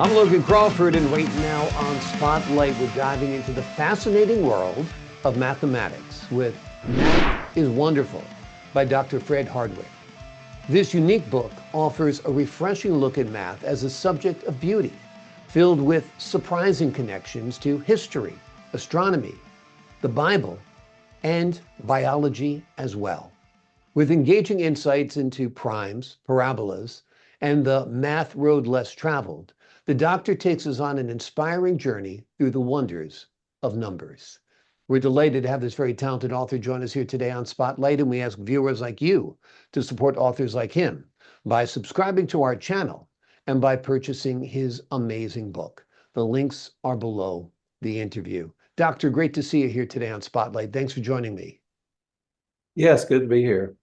I'm Logan Crawford, and right now on Spotlight, we're diving into the fascinating world of mathematics with Math is Wonderful by Dr. Fred Hardwicke. This unique book offers a refreshing look at math as a subject of beauty, filled with surprising connections to history, astronomy, the Bible, and biology as well. With engaging insights into primes, parabolas, and the math road less traveled, the doctor takes us on an inspiring journey through the wonders of numbers. We're delighted to have this very talented author join us here today on Spotlight, and we ask viewers like you to support authors like him by subscribing to our channel and by purchasing his amazing book. The links are below the interview. Doctor, great to see you here today on Spotlight. Thanks for joining me. Yes, good to be here.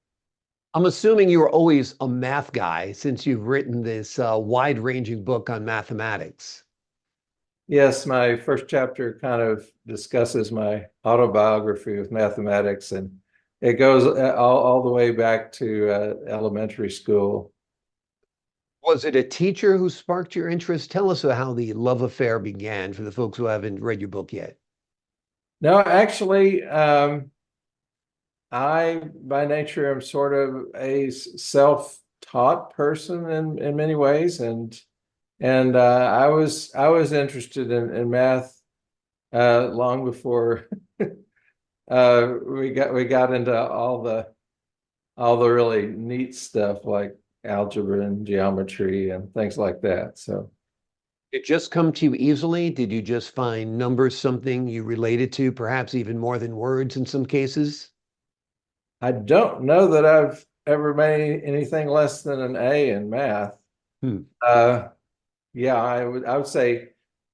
I'm assuming you were always a math guy since you've written this wide-ranging book on mathematics. Yes, my first chapter kind of discusses my autobiography of mathematics, and it goes all the way back to elementary school. Was it a teacher who sparked your interest? Tell us how the love affair began for the folks who haven't read your book yet. No, actually, I by nature am sort of a self-taught person in many ways, and I was interested in math long before we got into all the really neat stuff like algebra and geometry and things like that. So Did it just come to you easily? Did you just find numbers something you related to, perhaps even more than words in some cases? I don't know that I've ever made anything less than an A in math. Hmm. Yeah, I would say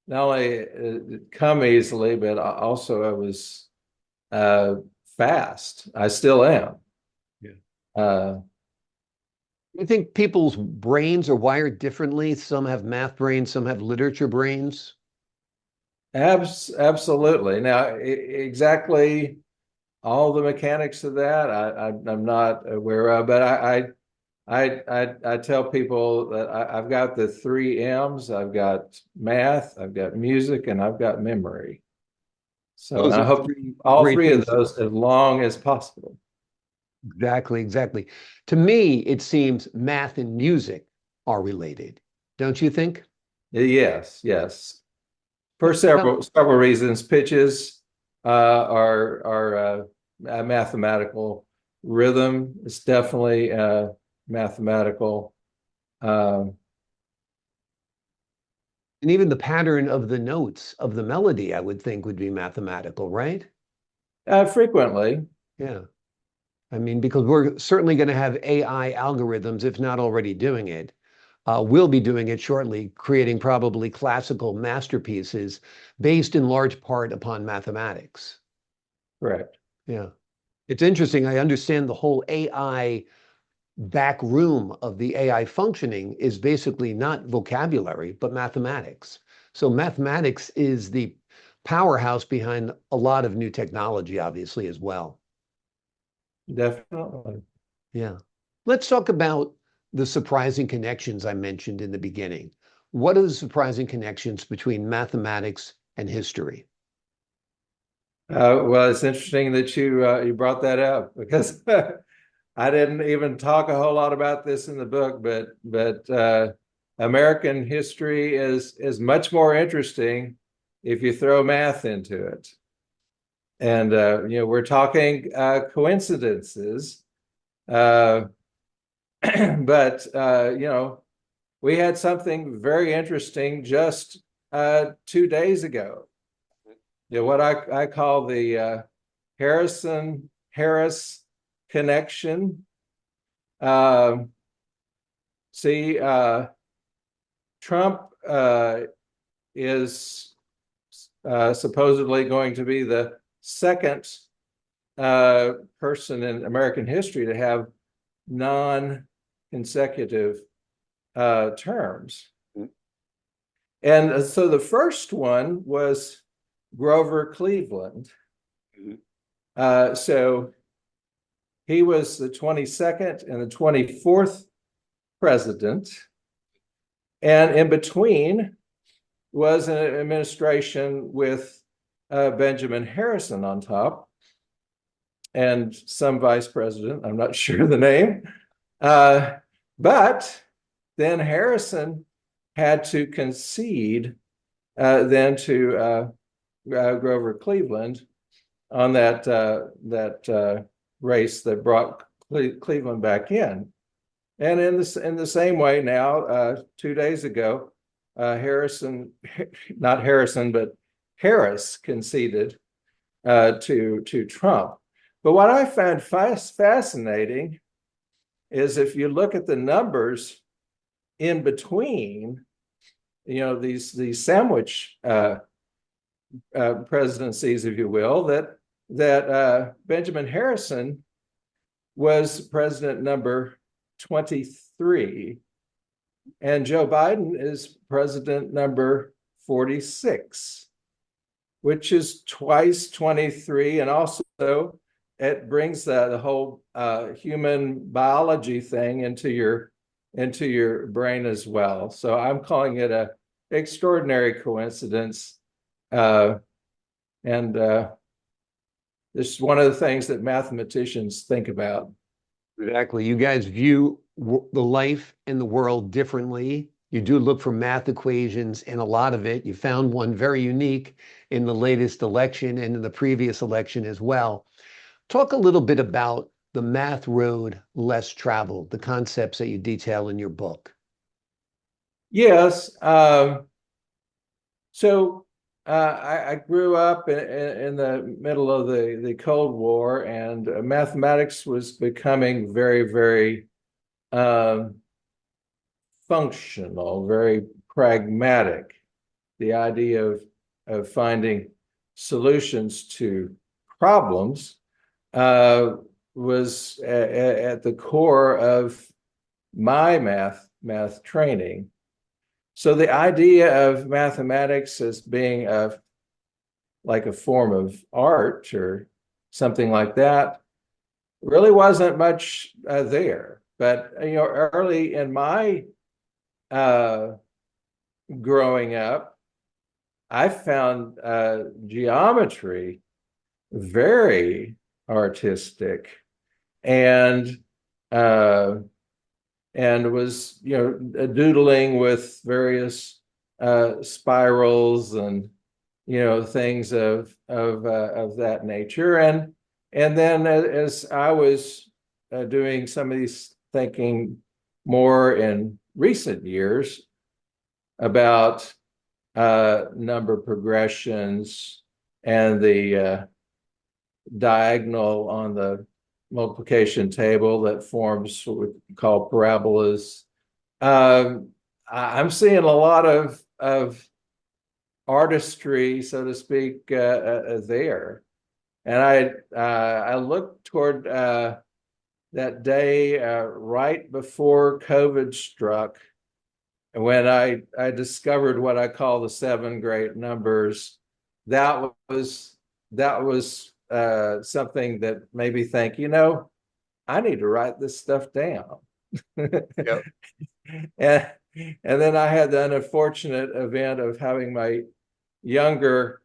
not only it come easily, but also I was fast. I still am. Yeah. Uh, I think people's brains are wired differently. Some have math brains, some have literature brains. Absolutely. Now, exactly all the mechanics of that, I'm not aware of, but I tell people that I've got the three M's. I've got math, I've got music, and I've got memory. So, and Those I are hope three all great three of things. those as long as possible. Exactly, exactly. To me, it seems math and music are related. Don't you think? Yes, yes. For But several reasons, pitches are a mathematical. Rhythm is definitely mathematical. Um, and even the pattern of the notes of the melody, I would think would be mathematical, right? frequently, Yeah. I mean, because we're certainly going to have AI algorithms, if not already doing it. We'll be doing it shortly, creating probably classical masterpieces based in large part upon mathematics. correct. Yeah. It's interesting. I understand the whole AI back room of the AI functioning is basically not vocabulary, but mathematics. So mathematics is the powerhouse behind a lot of new technology, obviously, as well. Definitely. Yeah. Let's talk about the surprising connections I mentioned in the beginning. What are the surprising connections between mathematics and history? Well, it's interesting that you brought that up because I didn't even talk a whole lot about this in the book, but American history is much more interesting if you throw math into it. And we're talking coincidences, uh, but we had something very interesting just 2 days ago. What I call the Harrison Harris connection. Um, see, Trump is supposedly going to be the second person in American history to have non-consecutive terms. And so the first one was Grover Cleveland. So he was the 22nd and the 24th president. And in between, was an administration with Benjamin Harrison on top and some vice president, I'm not sure the name. But then Harrison had to concede then to Grover Cleveland on that race that brought Cleveland back in. And in the same way now, 2 days ago, not Harrison, but Harris conceded to Trump. But what I found fascinating is if you look at the numbers in between, these sandwich presidencies, if you will, that Benjamin Harrison was president number 23, and Joe Biden is president number 46, which is twice 23, and also it brings the whole human biology thing into your brain as well. So I'm calling it a extraordinary coincidence, and this is one of the things that mathematicians think about. Exactly. You guys view the life and the world differently. You do look for math equations in a lot of it. You found one very unique in the latest election and in the previous election as well. Talk a little bit about the math road less traveled, the concepts that you detail in your book. Yes. So I grew up in the middle of the Cold War, and mathematics was becoming very, very functional, very pragmatic. The idea of finding solutions to problems was at the core of my math training. So the idea of mathematics as being like a form of art or something like that really wasn't much there. But early in my growing up, I found geometry very artistic, and was doodling with various spirals and things of that nature, and then as I was doing some of these thinking more in recent years about number progressions and the diagonal on the multiplication table that forms what we call parabolas. I'm seeing a lot of artistry, so to speak, there. And I looked toward that day right before COVID struck, when I discovered what I call the 7 great numbers. That was something that made me think, I need to write this stuff down. Yep. and then I had the unfortunate event of having my younger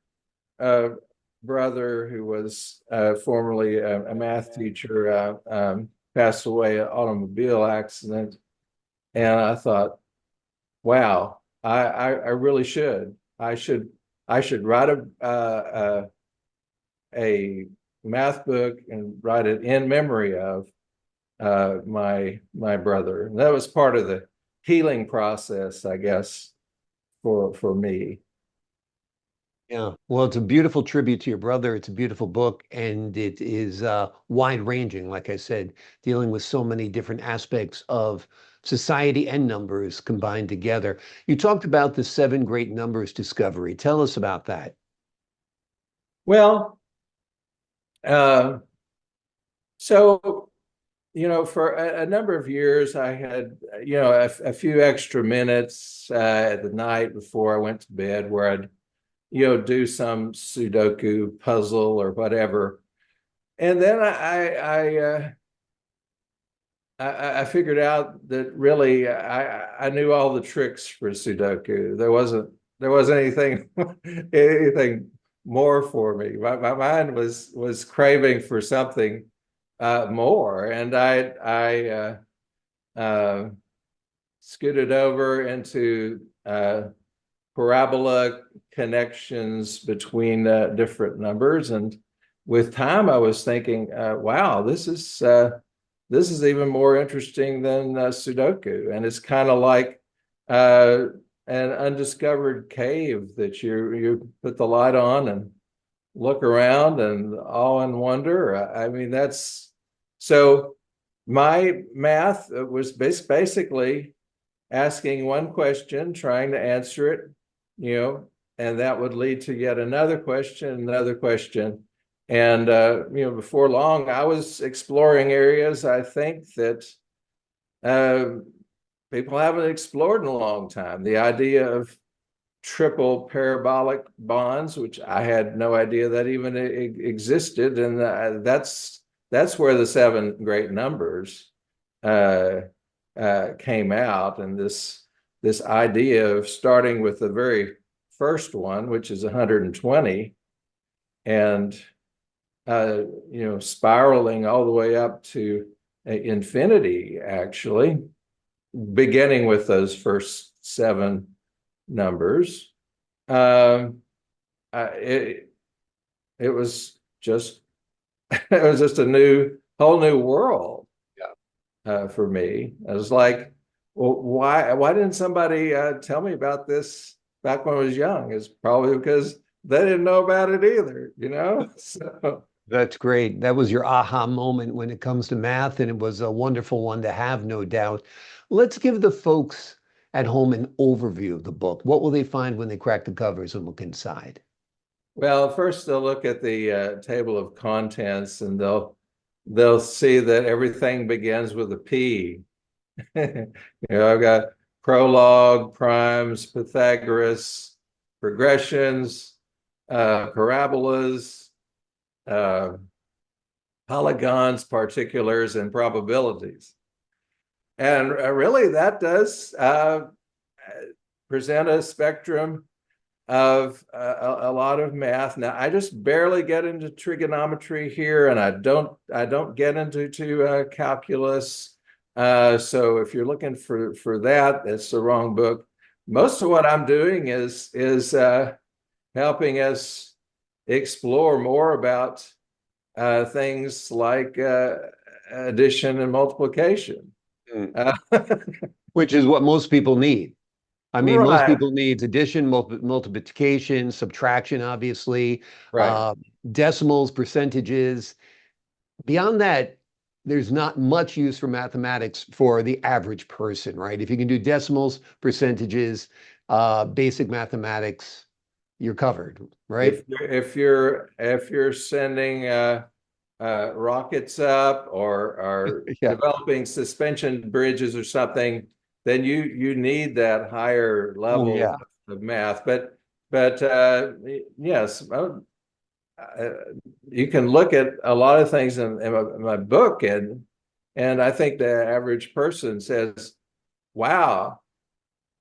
brother, who was formerly a math teacher, passed away in an automobile accident. And I thought, wow, I really should. I should write a math book and write it in memory of my brother. And that was part of the healing process, I guess, for me. Yeah. Well, it's a beautiful tribute to your brother. It's a beautiful book, and it is wide-ranging, like I said, dealing with so many different aspects of society and numbers combined together. You talked about the 7 great numbers discovery. Tell us about that. Well, so for a number of years, I had a few extra minutes at the night before I went to bed, where I'd do some Sudoku puzzle or whatever. And then I figured out that really I knew all the tricks for Sudoku. There wasn't there wasn't anything anything more for me. My mind was craving for something more, and I scooted over into parabola connections between different numbers, and with time, I was thinking, "Wow, this is even more interesting than Sudoku," and it's kind of like an undiscovered cave that you put the light on and look around and awe and wonder. I mean, that's so. My math was basically asking one question, trying to answer it, and that would lead to yet another question, another question. And, before long, I was exploring areas I think that uh, people haven't explored in a long time. The idea of triple parabolic bonds, which I had no idea that even existed. And that's where the seven great numbers uh, came out, and this idea of starting with the very first one, which is 120, and spiraling all the way up to infinity, actually, beginning with those first seven numbers. It it was just it was just a whole new world for me. I was like, well, why didn't somebody tell me about this back when I was young? It's probably because they didn't know about it either, So That's great. That was your aha moment when it comes to math, and it was a wonderful one to have, no doubt. Let's give the folks at home an overview of the book. What will they find when they crack the covers and look inside? well, first they'll look at the table of contents, and they'll see that everything begins with a P. I've got prologue, primes, Pythagoras, progressions, parabolas, uh, polygons, particulars, and probabilities. And really, that does present a spectrum of a lot of math. Now, I just barely get into trigonometry here, and I don't get into calculus. So if you're looking for that, that's the wrong book. Most of what I'm doing is helping us explore more about things like addition and multiplication. Mm. Uh, Which is what most people need. I mean, most right, people need addition, multiplication, subtraction, obviously, right. uh, decimals, percentages. Beyond that, there's not much use for mathematics for the average person, right? If you can do decimals, percentages, basic mathematics, you're covered, right? If you're sending rockets up or Yeah. developing suspension bridges or something, then you need that higher Oh, level yeah. of math. But yes, uh, you can look at a lot of things in my book, and I think the average person says, "Wow,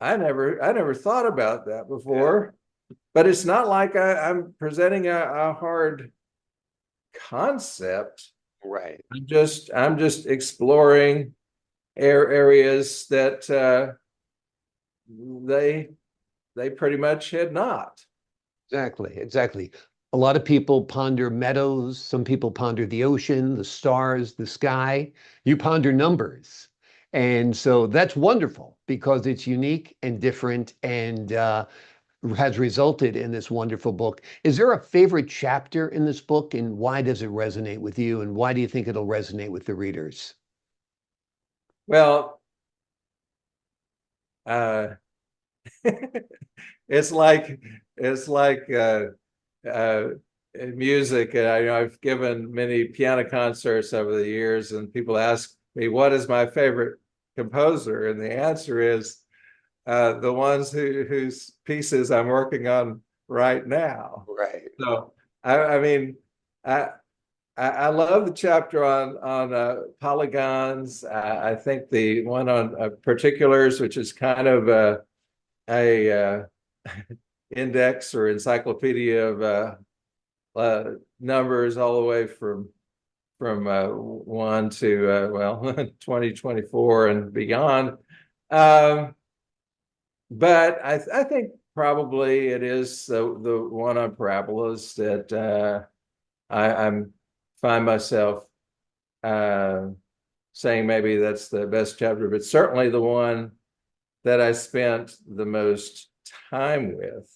I never thought about that Yeah. before." But it's not like I'm presenting a hard concept. Right. I'm just exploring areas that they they pretty much had not. Exactly. Exactly. A lot of people ponder meadows. Some people ponder the ocean, the stars, the sky. You ponder numbers. And so that's wonderful because it's unique and different and has resulted in this wonderful book. Is there a favorite chapter in this book, and why does it resonate with you? And why do you think it'll resonate with the readers? Well, uh, it's like uh, music. I've given many piano concerts over the years, and people ask me, "What is my favorite composer?" And the answer is the ones whose pieces I'm working on right now. Right. So I mean, I I love the chapter on polygons. I think the one on particulars, which is kind of a index or encyclopedia of numbers all the way from 1 to well 2024 and beyond. But I think probably it is the one on parabolas that I'm find myself saying maybe that's the best chapter, but certainly the one that I spent the most time with.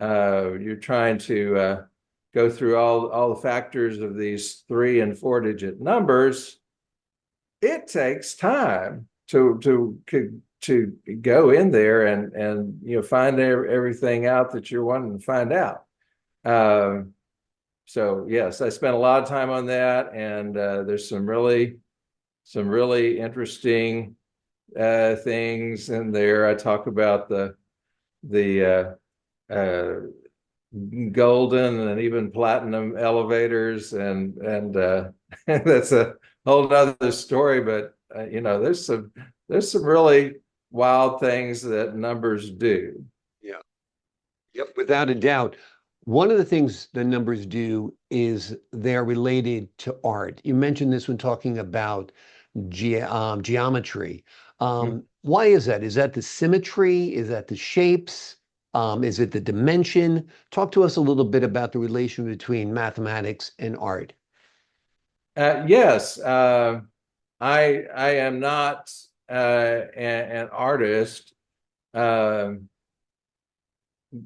You're trying to go through all the factors of these 3 and 4 digit numbers. It takes time to go in there and find everything out that you're wanting to find out. So yes, I spent a lot of time on that, and there's some really interesting things in there. I talk about the golden and even platinum elevators, and that's a whole other story. But there's some really wild things that numbers do. Yeah. Yep, without a doubt. One of the things the numbers do is they're related to art. You mentioned this when talking about geometry. Why is that? Is that the symmetry? Is that the shapes? Is it the dimension? Talk to us a little bit about the relation between mathematics and art. Yes, I am not an artist,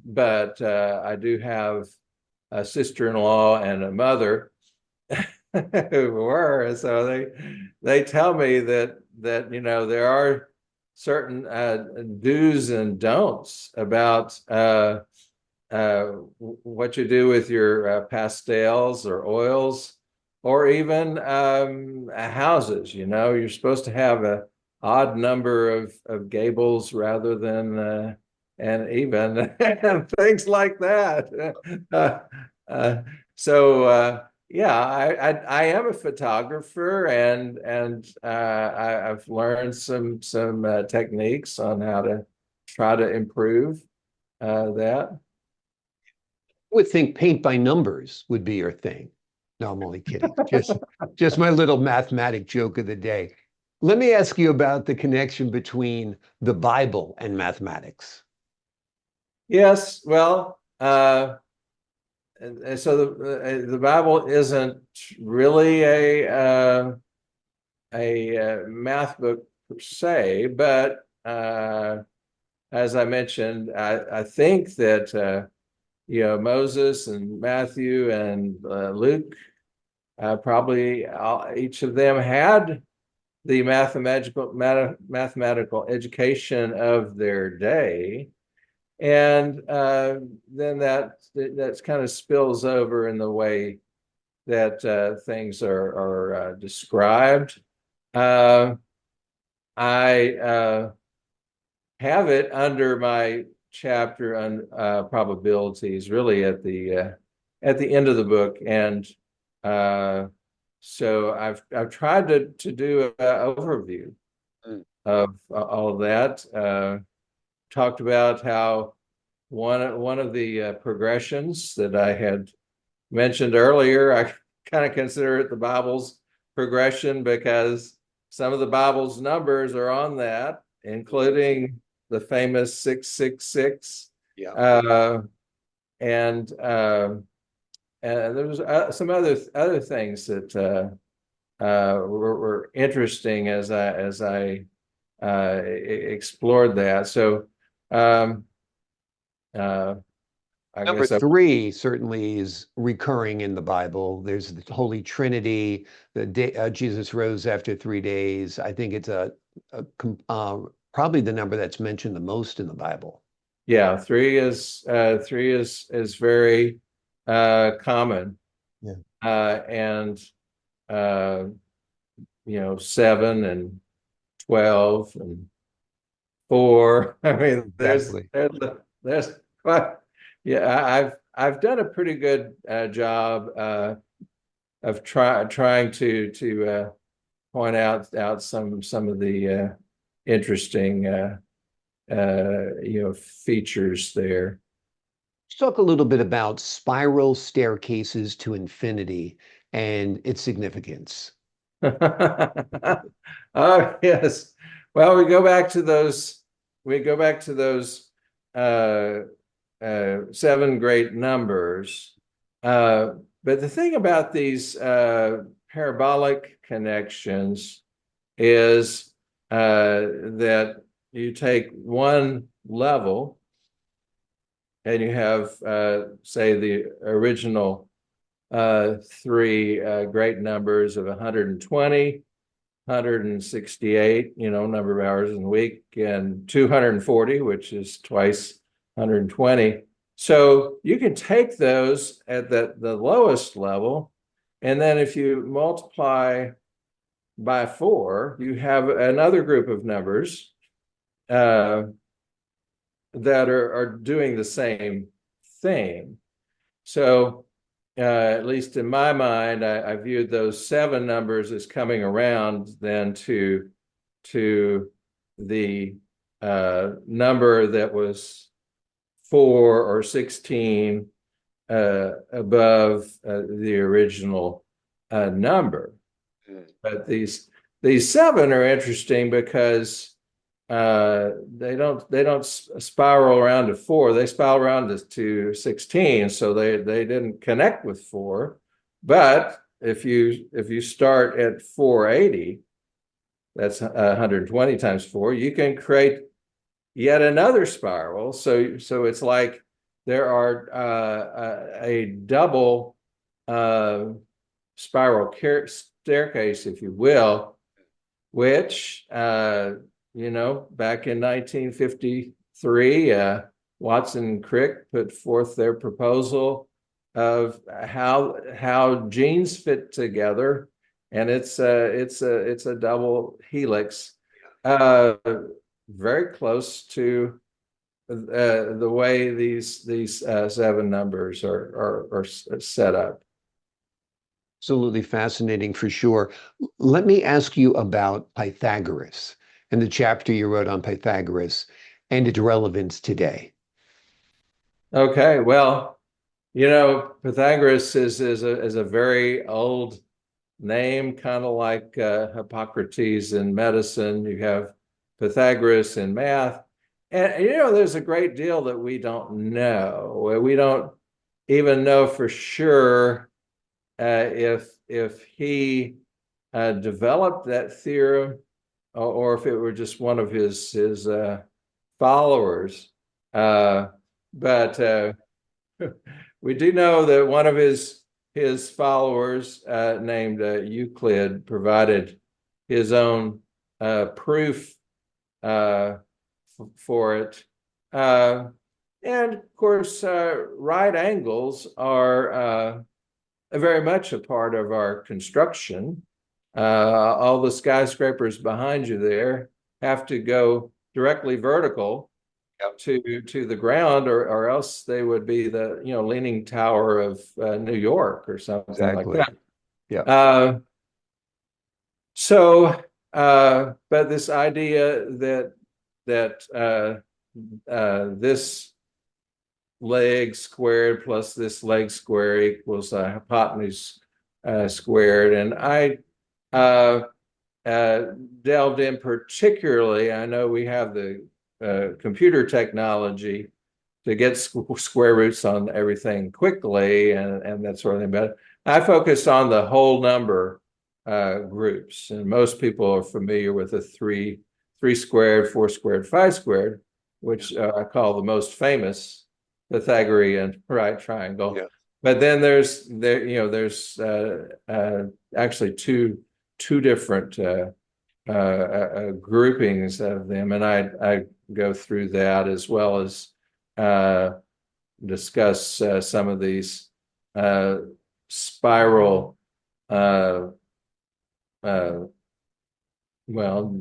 but I do have a sister-in-law and a mother who were, and so they tell me that there are certain do's and don'ts about what you do with your pastels or oils, or even houses. You're supposed to have an odd number of gables rather than and even things like that. So yeah, I am a photographer, and I've learned some techniques on how to try to improve that. I would think paint by numbers would be your thing. No, I'm only kidding. Just my little mathematic joke of the day. Let me ask you about the connection between the Bible and mathematics. Yes, well, so the Bible isn't really a math book per se, but as I mentioned, I think that Moses and Matthew and Luke probably each of them had the mathematical education of their day. And then that's kind of spills over in the way that things are described. I have it under my chapter on probabilities, really at the end of the book, and so I've tried to do an overview of all of that. Talked about how one of the progressions that I had mentioned earlier, I kind of consider it the Bible's progression, because some of the Bible's numbers are on that, including the famous 666. Yeah. And there's some other things that were interesting as I explored that. So I Number guess 3 certainly is recurring in the Bible. There's the Holy Trinity. The day Jesus rose after 3 days. I think it's probably the number that's mentioned the most in the Bible. Yeah, 3 is very common. Yeah. And 7 and 12 and 4. I mean, Exactly. there's yeah, I've done a pretty good job of trying to point out some of the interesting features there. Let's talk a little bit about spiral staircases to infinity and its significance. Oh, yes. Well, we go back to those, uh, seven great numbers. But the thing about these parabolic connections is that you take one level and you have, say, the original three great numbers of 120, 168, number of hours in a week, and 240, which is twice 120. So you can take those at the lowest level, and then if you multiply by 4, you have another group of numbers uh, that are doing the same thing. So at least in my mind, I viewed those 7 numbers as coming around then to the number that was 4 or 16 above the original number. But these 7 are interesting because they don't spiral around to 4. They spiral around to 16. So they didn't connect with 4. But if you start at 480, that's 120 times 4, you can create yet another spiral. So it's like there are a double spiral staircase, if you will, which back in 1953, Watson and Crick put forth their proposal of how genes fit together, and it's a double helix, very close to the way these 7 numbers are set up. Absolutely fascinating for sure. Let me ask you about Pythagoras and the chapter you wrote on Pythagoras and its relevance today. Okay, well, Pythagoras is a very old name, kind of like Hippocrates in medicine. You have Pythagoras in math. And there's a great deal that we don't know. We don't even know for sure if he developed that theorem, or if it were just one of his followers. But we do know that one of his followers, named Euclid, provided his own proof for it. And of course, right angles are very much a part of our construction. All the skyscrapers behind you there have to go directly vertical to the ground, or else they would be the Leaning Tower of New York or something like that. Yeah. But this idea that this leg squared plus this leg square equals hypotenuse squared, and I delved in particularly. I know we have the computer technology to get square roots on everything quickly and that sort of thing, but I focused on the whole number groups, and most people are familiar with the 3 squared, 4 squared, 5 squared, which I call the most famous Pythagorean right triangle. Yeah. But then there's actually two different groupings of them, and I go through that, as well as discuss some of these spiral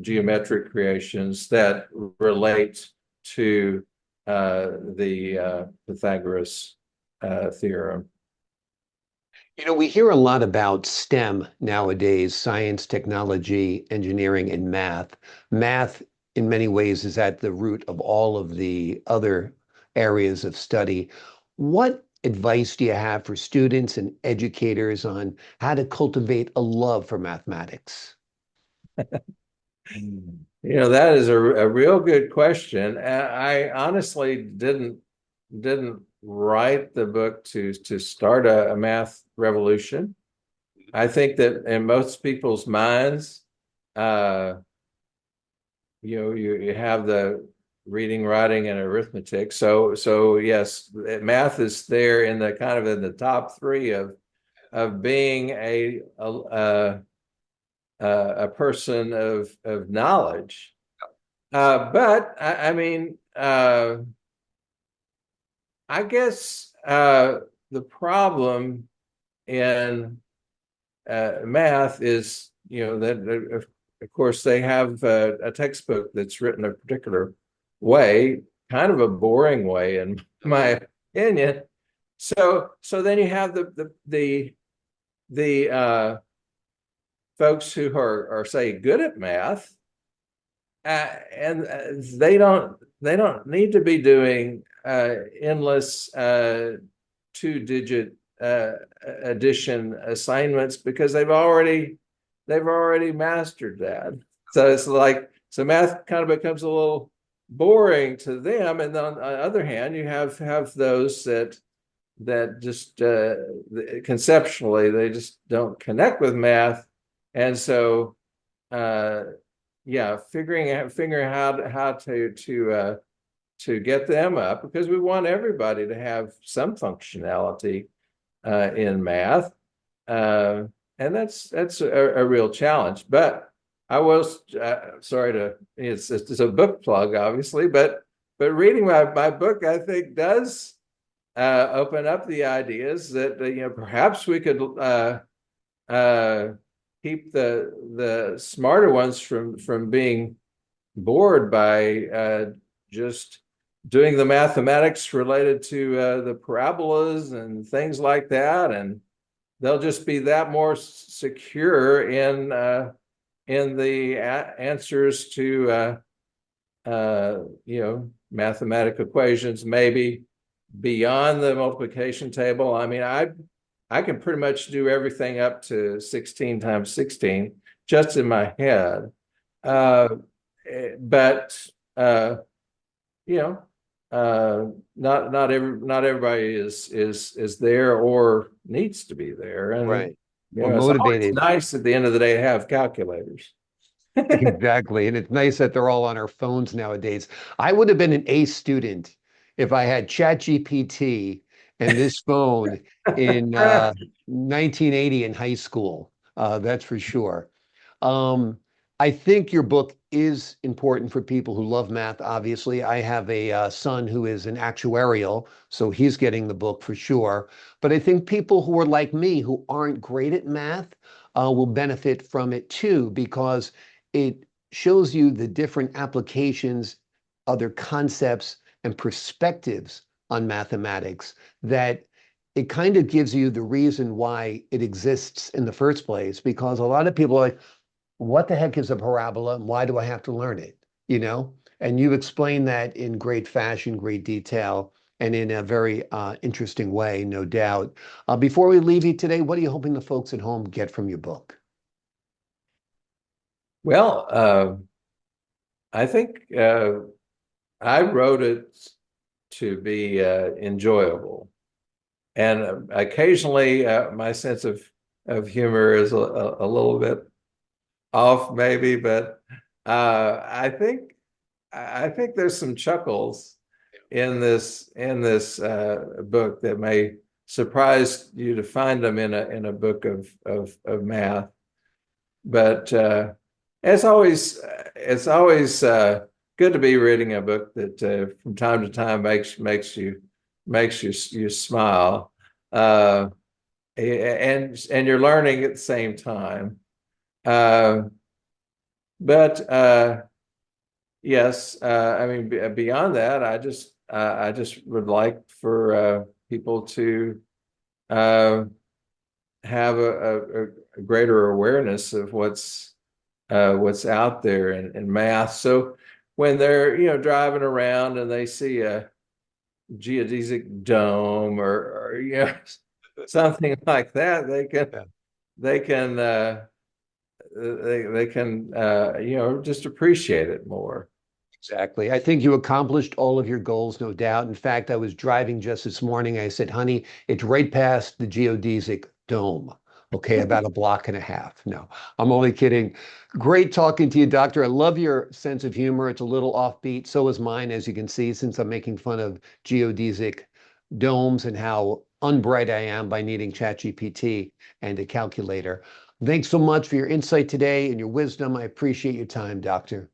geometric creations that relate to the Pythagoras theorem. We hear a lot about STEM nowadays: science, technology, engineering, and math. Math, in many ways, is at the root of all of the other areas of study. What advice do you have for students and educators on how to cultivate a love for mathematics? That is a real good question. I honestly didn't write the book to start a math revolution. I think that in most people's minds, uh, you have the reading, writing, and arithmetic. So yes, math is there in the kind of in the top three of being a person of knowledge. But I mean, I guess the problem in math is, that of course they have a textbook that's written a particular way, kind of a boring way, in my opinion. So then you have the folks who are say good at math, and they don't need to be doing endless two-digit addition assignments because they've already mastered that. So it's like, so math kind of becomes a little boring to them. And on the other hand, you have those that just conceptually they just don't connect with math, and so uh, yeah, figuring out how to get them up, because we want everybody to have some functionality in math, uh, and that's a real challenge. But I was sorry to it's a book plug, obviously, but reading my book, I think, does open up the ideas that perhaps we could uh, keep the smarter ones from being bored by just doing the mathematics related to the parabolas and things like that, and they'll just be that more secure in the answers to mathematical equations, maybe beyond the multiplication table. I mean, I can pretty much do everything up to 16 times 16 just in my head. But you know, not everybody is there or needs to be there, and Right. Or it's always motivated. nice at the end of the day to have calculators. Exactly. And it's nice that they're all on our phones nowadays. I would have been an A student if I had ChatGPT and this phone in 1980 in high school. That's for sure. Um, I think your book is important for people who love math, obviously. I have a son who is an actuarial, so he's getting the book for sure. But I think people who are like me, who aren't great at math, will benefit from it too, because it shows you the different applications, other concepts, and perspectives on mathematics that it kind of gives you the reason why it exists in the first place. Because a lot of people are like, what the heck is a parabola and why do I have to learn it? You know? And you explain that in great fashion, great detail, and in a very interesting way, no doubt. Before we leave you today, what are you hoping the folks at home get from your book? Well, I think I wrote it to be enjoyable, and occasionally my sense of humor is a little bit off, maybe, but I think there's some chuckles in this book that may surprise you to find them in a book of math. But it's always good to be reading a book that from time to time makes you smile, and you're learning at the same time. Uh, but yes, I mean, beyond that, I just would like for people to uh, have a greater awareness of what's out there in math. So when they're driving around and they see geodesic dome or something like that, Yeah. they can they can just appreciate it more. Exactly. I think you accomplished all of your goals, no doubt. In fact, I was driving just this morning. I said, honey, it's right past the geodesic dome. Okay, about a block and a half. No, I'm only kidding. Great talking to you, doctor. I love your sense of humor. It's a little offbeat. So is mine, as you can see, since I'm making fun of geodesic domes and how unbright I am by needing ChatGPT and a calculator. Thanks so much for your insight today and your wisdom. I appreciate your time, doctor.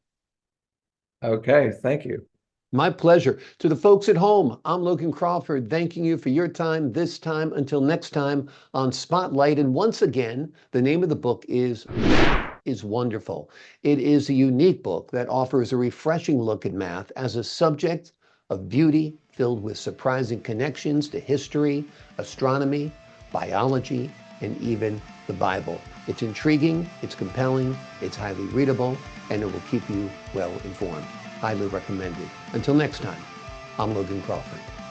Okay, thank you. My pleasure. To the folks at home, I'm Logan Crawford, thanking you for your time this time. Until next time on Spotlight. And once again, the name of the book is Math is Wonderful. It is a unique book that offers a refreshing look at math as a subject of beauty filled with surprising connections to history, astronomy, biology, and even the Bible. It's intriguing, it's compelling, it's highly readable, and it will keep you well informed. Highly recommended. Until next time, I'm Logan Crawford.